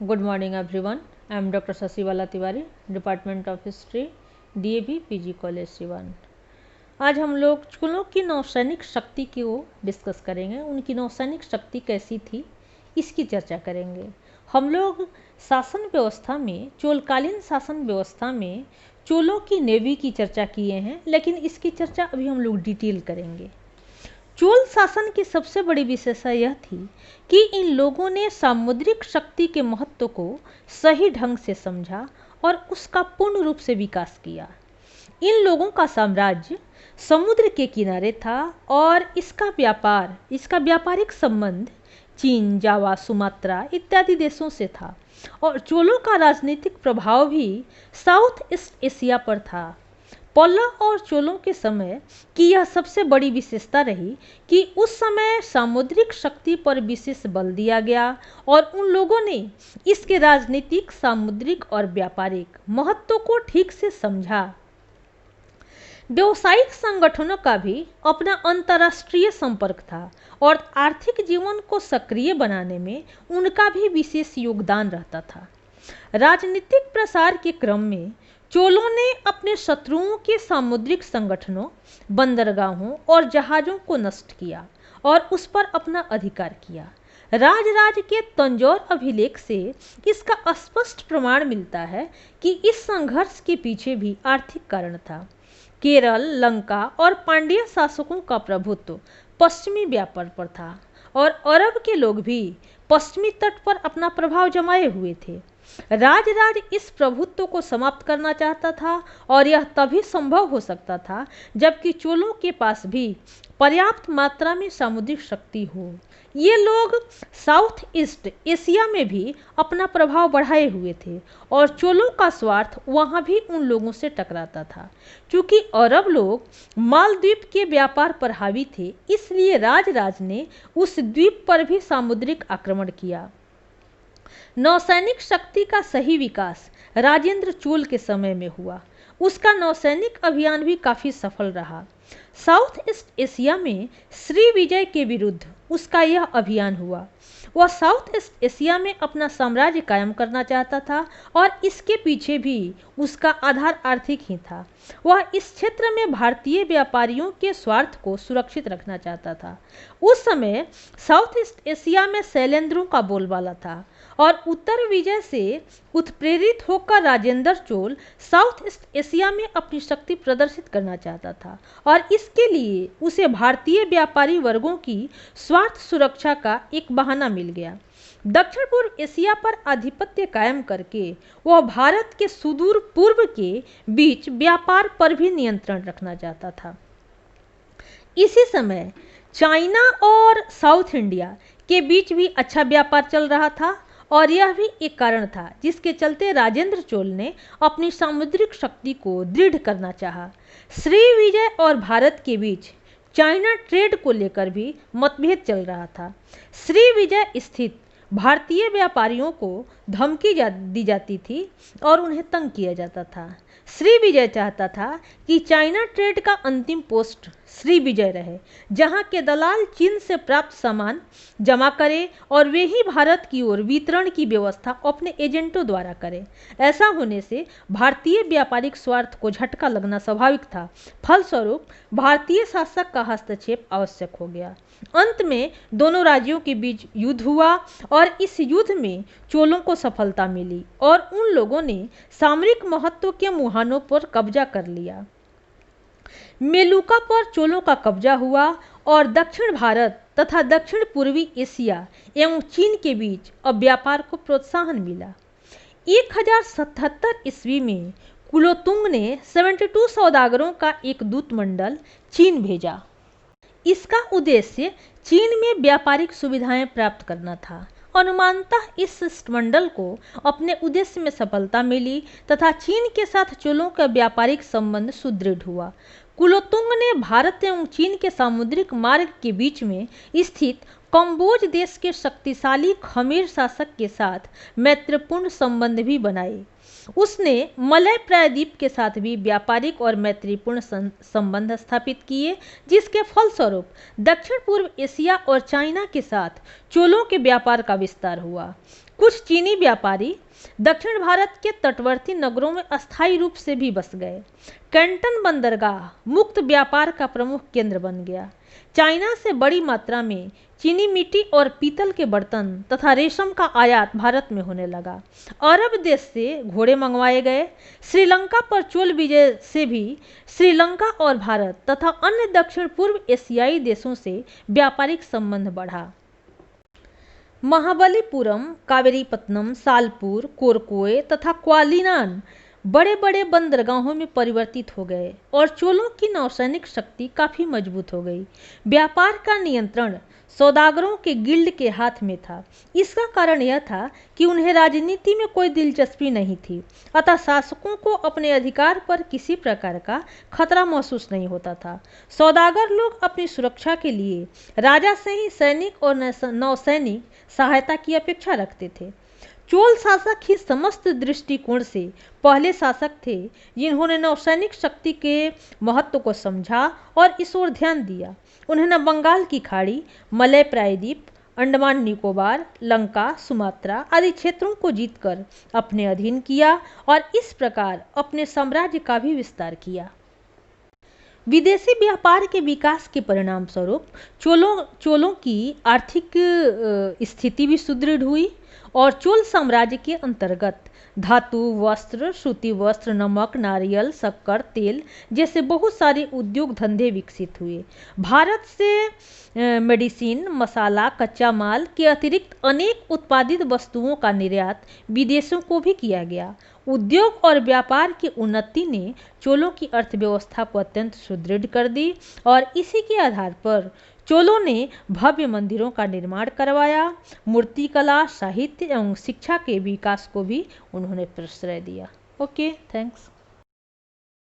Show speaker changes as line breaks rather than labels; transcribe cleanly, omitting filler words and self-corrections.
Good morning everyone. I am Dr. Sasiwala Tiwari, Department of History, DAV PG College Siwan. आज हम लोग चोलों की नौसैनिक शक्ति को डिस्कस करेंगे। उनकी नौसैनिक शक्ति कैसी थी इसकी चर्चा करेंगे। हम लोग शासन व्यवस्था में, चोलकालीन शासन व्यवस्था में चोलों की नेवी की चर्चा किए हैं, लेकिन इसकी चर्चा अभी हम लोग डिटेल करेंगे। चोल शासन की सबसे बड़ी विशेषता यह थी कि इन लोगों ने सामुद्रिक शक्ति के महत्व को सही ढंग से समझा और उसका पूर्ण रूप से विकास किया। इन लोगों का साम्राज्य समुद्र के किनारे था और इसका व्यापारिक संबंध चीन, जावा, सुमात्रा इत्यादि देशों से था और चोलों का राजनीतिक प्रभाव भी साउथ ईस्ट एशिया पर था। पल्लव और चोलों के समय की यह सबसे बड़ी विशेषता रही कि उस समय सामुद्रिक शक्ति पर विशेष बल दिया गया और उन लोगों ने इसके राजनीतिक, सामुद्रिक और व्यापारिक महत्व को ठीक से समझा। व्यावसायिक संगठनों का भी अपना अंतर्राष्ट्रीय संपर्क था और आर्थिक जीवन को सक्रिय बनाने में उनका भी विशेष योगदान रहता था। राजनीतिक प्रसार के क्रम में चोलों ने अपने शत्रुओं के सामुद्रिक संगठनों, बंदरगाहों और जहाज़ों को नष्ट किया और उस पर अपना अधिकार किया। राजराज के तंजौर अभिलेख से इसका स्पष्ट प्रमाण मिलता है कि इस संघर्ष के पीछे भी आर्थिक कारण था। केरल, लंका और पांड्य शासकों का प्रभुत्व पश्चिमी व्यापार पर था और अरब के लोग भी पश्चिमी तट पर अपना प्रभाव जमाए हुए थे। राजराज इस प्रभुत्व को समाप्त करना चाहता था और यह तभी संभव हो सकता था जबकि चोलों के पास भी पर्याप्त मात्रा में सामुद्रिक शक्ति हो। ये लोग साउथ ईस्ट एशिया में भी अपना प्रभाव बढ़ाए हुए थे और चोलों का स्वार्थ वहाँ भी उन लोगों से टकराता था। क्योंकि अरब लोग मालद्वीप के व्यापार पर हावी थे, इसलिए राजराज ने उस द्वीप पर भी सामुद्रिक आक्रमण किया। नौसैनिक शक्ति का सही विकास राजेंद्र चोल के समय में हुआ। उसका नौसैनिक अभियान भी काफ़ी सफल रहा। साउथ ईस्ट एशिया में श्री विजय के विरुद्ध उसका यह अभियान हुआ। वह साउथ ईस्ट एशिया में अपना साम्राज्य कायम करना चाहता था और इसके पीछे भी उसका आधार आर्थिक ही था। वह इस क्षेत्र में भारतीय व्यापारियों के स्वार्थ को सुरक्षित रखना चाहता था। उस समय साउथ ईस्ट एशिया में शैलेंद्रों का बोलबाला था और उत्तर विजय से उत्प्रेरित होकर Rajendra Chola south east Asia में अपनी शक्ति प्रदर्शित करना चाहता था और इसके लिए उसे भारतीय व्यापारी वर्गों की स्वार्थ सुरक्षा का एक बहाना मिल गया। दक्षिण पूर्व एशिया पर आधिपत्य कायम करके वह भारत के सुदूर पूर्व के बीच व्यापार पर भी नियंत्रण रखना चाहता था। इसी समय चाइना और साउथ इंडिया के बीच भी अच्छा व्यापार चल रहा था और यह भी एक कारण था जिसके चलते राजेंद्र चोल ने अपनी सामुद्रिक शक्ति को दृढ़ करना चाहा। श्री विजय और भारत के बीच चाइना ट्रेड को लेकर भी मतभेद चल रहा था। श्री विजय स्थित भारतीय व्यापारियों को धमकी दी जाती थी और उन्हें तंग किया जाता था। श्री विजय चाहता था कि चाइना ट्रेड का अंतिम पोस्ट श्री विजय रहे, जहां के दलाल चीन से प्राप्त सामान जमा करें और वे ही भारत की ओर वितरण की व्यवस्था अपने एजेंटों द्वारा करें। ऐसा होने से भारतीय व्यापारिक स्वार्थ को झटका लगना स्वाभाविक था। फलस्वरूप भारतीय शासक का हस्तक्षेप आवश्यक हो गया। अंत में दोनों राज्यों के बीच युद्ध हुआ और इस युद्ध में चोलों को सफलता मिली और उन लोगों ने सामरिक महत्व के मुहानों पर कब्जा कर लिया। मेलुका पर चोलों का कब्जा हुआ और दक्षिण भारत तथा दक्षिण पूर्वी एशिया एवं चीन के बीच अब व्यापार को प्रोत्साहन मिला। 1077 ईस्वी में कुलोतुंग ने 72 सौदागरों का एक दूत मंडल चीन भेजा। इसका उद्देश्य चीन में व्यापारिक सुविधाएं प्राप्त करना था। अनुमानतः इस शिष्टमंडल को अपने उद्देश्य में सफलता मिली तथा चीन के साथ चोलों का व्यापारिक संबंध सुदृढ़ हुआ। कुलोतुंग ने भारत एवं चीन के सामुद्रिक मार्ग के बीच में स्थित कंबोज देश के शक्तिशाली खमेर शासक के साथ मैत्रीपूर्ण संबंध भी बनाए। उसने मलय प्रायद्वीप के साथ भी व्यापारिक और मैत्रीपूर्ण संबंध स्थापित किए, जिसके फलस्वरूप दक्षिण पूर्व एशिया और चाइना के साथ चोलों के व्यापार का विस्तार हुआ। कुछ चीनी व्यापारी दक्षिण भारत के तटवर्ती नगरों में अस्थायी रूप से भी बस गए। कैंटन बंदरगाह मुक्त व्यापार का प्रमुख केंद्र बन गया। चाइना से बड़ी मात्रा में चीनी मिट्टी और पीतल के बर्तन तथा रेशम का आयात भारत में होने लगा। अरब देश से घोड़े मंगवाए गए। श्रीलंका पर चोल विजय से भी श्रीलंका और भारत तथा अन्य दक्षिण पूर्व एशियाई देशों से व्यापारिक संबंध बढ़ा। महाबलीपुरम, कावेरीपत्तनम, सालपुर, कोरकोय तथा क्वालिनान बड़े बड़े बंदरगाहों में परिवर्तित हो गए और चोलों की नौसैनिक शक्ति काफी मजबूत हो गई। व्यापार का नियंत्रण सौदागरों के गिल्ड के हाथ में था। इसका कारण यह था कि उन्हें राजनीति में कोई दिलचस्पी नहीं थी, अतः शासकों को अपने अधिकार पर किसी प्रकार का खतरा महसूस नहीं होता था। सौदागर लोग अपनी सुरक्षा के लिए राजा से ही सैनिक और नौसैनिक सहायता की अपेक्षा रखते थे। चोल शासक ही समस्त दृष्टिकोण से पहले शासक थे जिन्होंने नौसैनिक शक्ति के महत्व को समझा और इस ओर ध्यान दिया। उन्होंने बंगाल की खाड़ी, मलय प्रायद्वीप, अंडमान निकोबार, लंका, सुमात्रा आदि क्षेत्रों को जीतकर अपने अधीन किया और इस प्रकार अपने साम्राज्य का भी विस्तार किया। विदेशी व्यापार के विकास के परिणाम स्वरूप चोलों की आर्थिक स्थिति भी सुदृढ़ हुई और चोल साम्राज्य के अंतर्गत धातु, वस्त्र, सूती वस्त्र, नमक, नारियल, शक्कर, तेल जैसे बहुत सारे उद्योग धंधे विकसित हुए। भारत से मेडिसिन, मसाला, कच्चा माल के अतिरिक्त अनेक उत्पादित वस्तुओं का निर्यात विदेशों को भी किया गया। उद्योग और व्यापार की उन्नति ने चोलों की अर्थव्यवस्था को अत्यंत सुदृढ़ कर दी और इसी के आधार पर चोलों ने भव्य मंदिरों का निर्माण करवाया। मूर्तिकला, साहित्य एवं शिक्षा के विकास को भी उन्होंने प्रश्रय दिया। Okay, thanks.